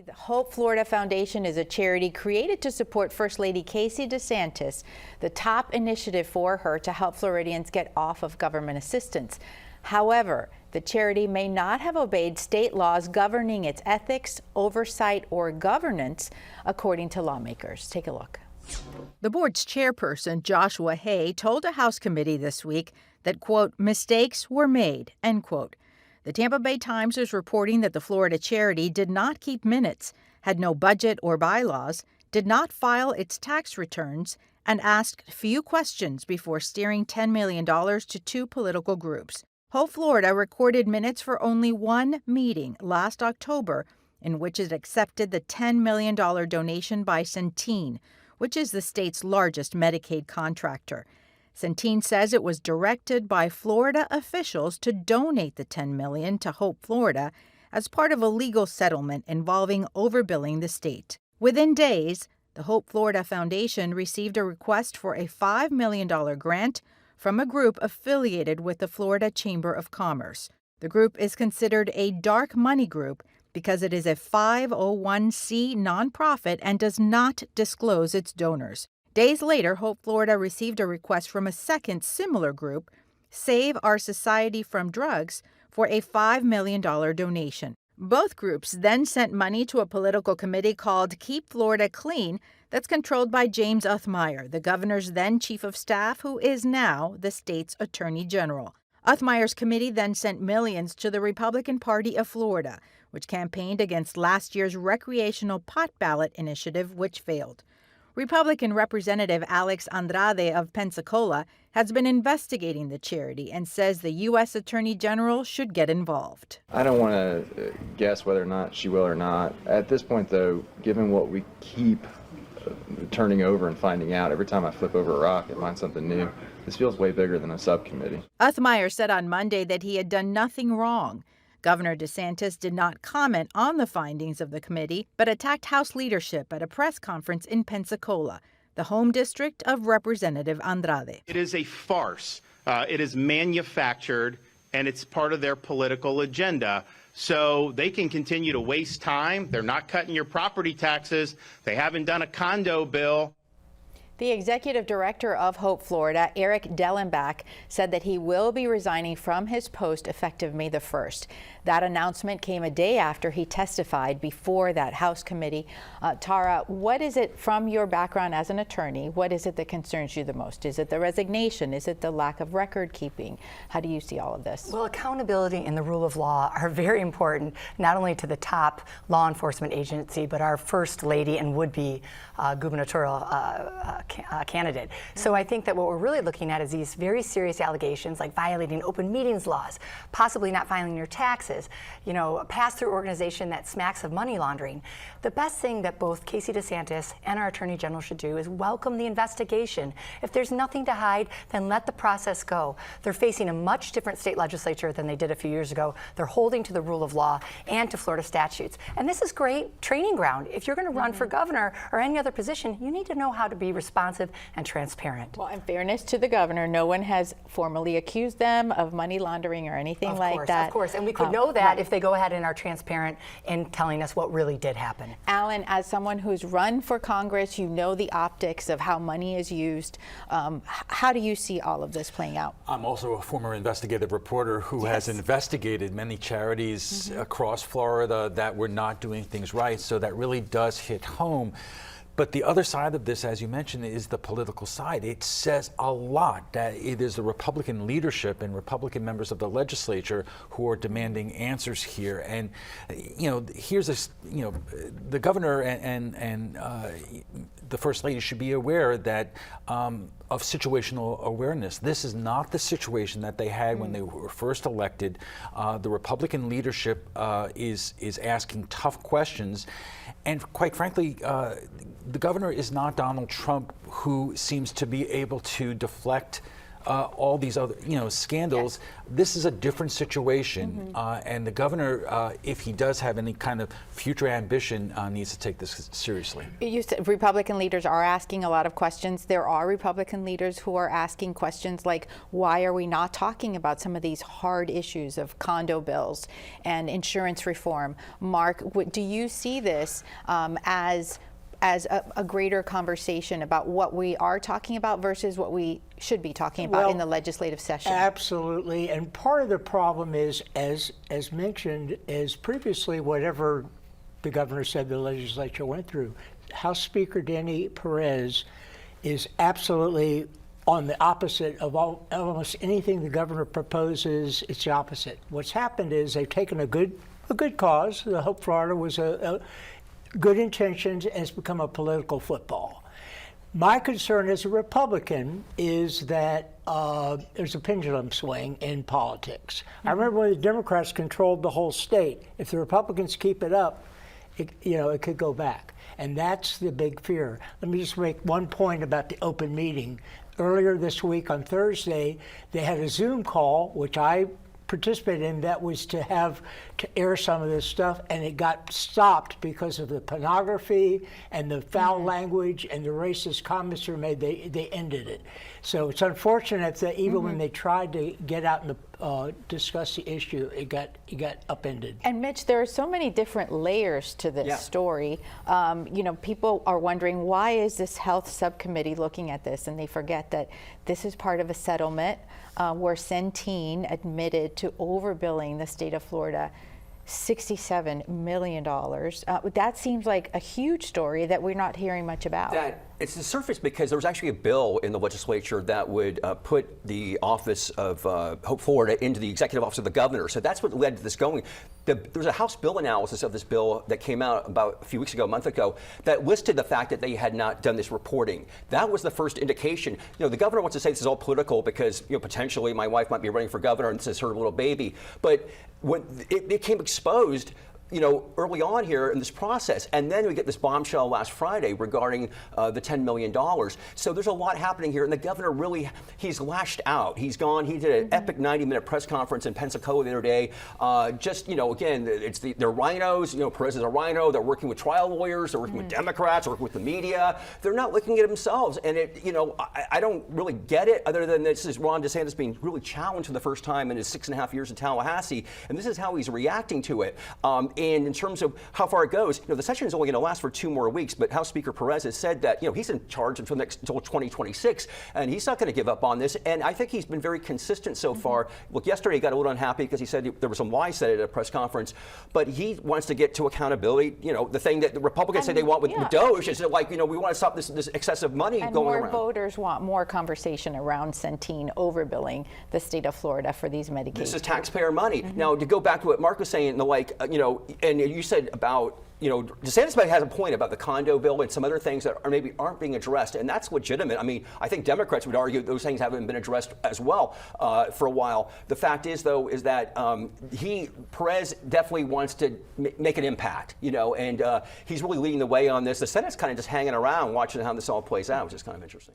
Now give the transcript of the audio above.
The Hope Florida Foundation is a charity created to support First Lady Casey DeSantis, the top initiative for her to help Floridians get off of government assistance. However, the charity may not have obeyed state laws governing its ethics, oversight, or governance, according to lawmakers. Take a look. The board's chairperson, Joshua Hay, told a House committee this week that, quote, mistakes were made, end quote. The Tampa Bay Times is reporting that the Florida charity did not keep minutes, had no budget or bylaws, did not file its tax returns, and asked few questions before steering $10 million to two political groups. Hope Florida recorded minutes for only one meeting last October in which it accepted the $10 million donation by Centene, which is the state's largest Medicaid contractor. Centene says it was directed by Florida officials to donate the $10 million to Hope Florida as part of a legal settlement involving overbilling the state. Within days, the Hope Florida Foundation received a request for a $5 million grant from a group affiliated with the Florida Chamber of Commerce. The group is considered a dark money group because it is a 501c nonprofit and does not disclose its donors. Days later, Hope Florida received a request from a second similar group, Save Our Society from Drugs, for a $5 million donation. Both groups then sent money to a political committee called Keep Florida Clean that's controlled by James Uthmeier, the governor's then chief of staff, who is now the state's attorney general. Uthmeier's committee then sent millions to the Republican Party of Florida, which campaigned against last year's recreational pot ballot initiative, which failed. Republican Representative Alex Andrade of Pensacola has been investigating the charity and says the U.S. Attorney General should get involved. I don't want to guess whether or not she will or not. At this point, though, given what we keep turning over and finding out, every time I flip over a rock, I find something new. This feels way bigger than a subcommittee. Uthmeier said on Monday that he had done nothing wrong. Governor DeSantis did not comment on the findings of the committee, but attacked House leadership at a press conference in Pensacola, the home district of Representative Andrade. It is a farce. It is manufactured, and it's part of their political agenda. So they can continue to waste time. They're not cutting your property taxes. They haven't done a condo bill. The executive director of Hope Florida, Eric Dellenbach, said that he will be resigning from his post effective May the 1st. That announcement came a day after he testified before that House committee. Tara, what is it from your background as an attorney? What is it that concerns you the most? Is it the resignation? Is it the lack of record keeping? How do you see all of this? Well, accountability and the rule of law are very important, not only to the top law enforcement agency, but our first lady and would-be gubernatorial candidate. So I think that what we're really looking at is these very serious allegations like violating open meetings laws, possibly not filing your taxes, a pass-through organization that smacks of money laundering. The best thing that both Casey DeSantis and our Attorney General should do is welcome the investigation. If there's nothing to hide, then let the process go. They're facing a much different state legislature than they did a few years ago. They're holding to the rule of law and to Florida statutes. And this is great training ground. If you're going to run for governor or any other position, you need to know how to be responsive and transparent. Well, in fairness to the governor, no one has formally accused them of money laundering or anything like that. Of course, and we could know that if they go ahead and are transparent in telling us what really did happen. Alan, as someone who's run for Congress, you know the optics of how money is used. How do you see all of this playing out? I'm also a former investigative reporter who has investigated many charities across Florida that were not doing things right, so that really does hit home. But the other side of this, as you mentioned, is the political side. It says a lot that it is the Republican leadership and Republican members of the legislature who are demanding answers here. And, here's the governor and the First Lady should be aware that of situational awareness. This is not the situation that they had when they were first elected. The Republican leadership is asking tough questions. And quite frankly, the governor is not Donald Trump, who seems to be able to deflect all these other, scandals. This is a different situation, and the governor, if he does have any kind of future ambition, needs to take this seriously. You said Republican leaders are asking a lot of questions. There are Republican leaders who are asking questions like, why are we not talking about some of these hard issues of condo bills and insurance reform? Mark, do you see this as a greater conversation about what we are talking about versus what we should be talking about in the legislative session? Absolutely, and part of the problem is, as mentioned, is previously whatever the governor said the legislature went through, House Speaker Danny Perez is absolutely on the opposite of almost anything the governor proposes. It's the opposite. What's happened is they've taken a good cause. The Hope Florida was a good intentions, and it's become a political football. My concern as a Republican is that there's a pendulum swing in politics. I remember when the Democrats controlled the whole state. If the Republicans keep it up, it could go back. And that's the big fear. Let me just make one point about the open meeting. Earlier this week on Thursday, they had a Zoom call, which I participated in, that was to air some of this stuff, and it got stopped because of the pornography and the foul language and the racist comments were made. They ended it. So it's unfortunate that even when they tried to get out and discuss the issue, it got upended. And Mitch, there are so many different layers to this story. People are wondering, why is this health subcommittee looking at this? And they forget that this is part of a settlement where Centene admitted to overbilling the state of Florida $67 million. That seems like a huge story that we're not hearing much about. It's the surface because there was actually a bill in the legislature that would put the office of Hope Florida into the executive office of the governor. So that's what led to this going. There was a House bill analysis of this bill that came out about a few weeks ago, a month ago, that listed the fact that they had not done this reporting. That was the first indication. The governor wants to say this is all political because potentially my wife might be running for governor and this is her little baby. But when it became exposed, early on here in this process. And then we get this bombshell last Friday regarding the $10 million. So there's a lot happening here. And the governor really, he's lashed out. He's gone, he did an epic 90-minute press conference in Pensacola the other day. Again, they're rhinos. Perez is a rhino. They're working with trial lawyers. They're working with Democrats, working with the media. They're not looking at themselves. And I don't really get it, other than this is Ron DeSantis being really challenged for the first time in his 6.5 years in Tallahassee. And this is how he's reacting to it. And in terms of how far it goes, the session is only going to last for 2 more weeks, but House Speaker Perez has said that, he's in charge until 2026, and he's not going to give up on this. And I think he's been very consistent so far. Look, yesterday he got a little unhappy because he said there were some lies said at a press conference, but he wants to get to accountability. The thing that the Republicans say they want with DOJ is like, we want to stop this excessive money and going around. More voters want more conversation around Centene overbilling the state of Florida for these medications. This is taxpayer money. Now, to go back to what Mark was saying, and you said about, DeSantis has a point about the condo bill and some other things that maybe aren't being addressed, and that's legitimate. I mean, I think Democrats would argue those things haven't been addressed as well for a while. The fact is, though, is that Perez definitely wants to make an impact, and he's really leading the way on this. The Senate's kind of just hanging around watching how this all plays out, which is kind of interesting.